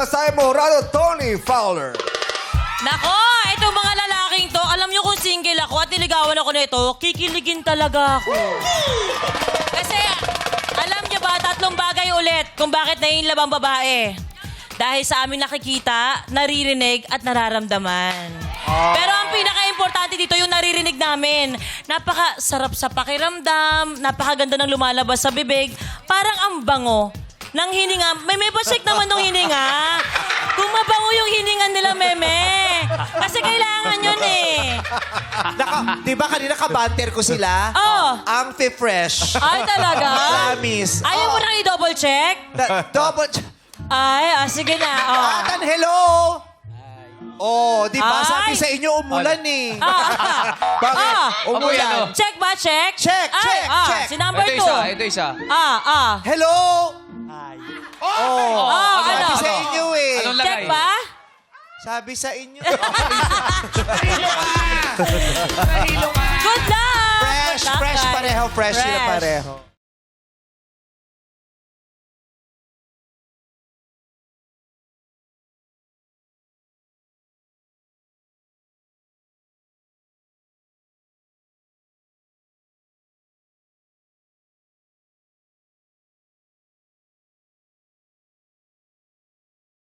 Sai Morado, Tony Fowler. Nako, itong mga lalaking to, alam nyo kung single ako at niligawan ako nito, kikiligin talaga ako. Kasi, alam nyo ba, tatlong bagay ulit kung bakit naiinlove ang babae. Dahil sa amin nakikita, naririnig at nararamdaman. Pero ang pinaka-importante dito yung naririnig namin. Napaka-sarap sa pakiramdam, napakaganda ng lumalabas sa bibig, parang ang bango ng hininga. May pa-check naman ng hininga. Kung mabango yung hininga nila, meme. Kasi kailangan yun eh. Di ba kanina kabanter ko sila? Oh. Ang fresh. Ay, talaga? Promise. Ayaw mo na i-double check? Double. Ay, sige na. Oh. Atan, hello! Oh, di ba? Ay. Sabi sa inyo, umulan eh. Bakit? Umulan. Check ba? Check? Check, Ay, check, check. Si number Ito 2. ito isa. Hello! Oh, sabi ano? sa inyo eh. Anong Check lagay? ba? Sabi sa inyo. Good luck! Fresh, Good luck, fresh guys. pareho. Fresh sila Fresh. pareho.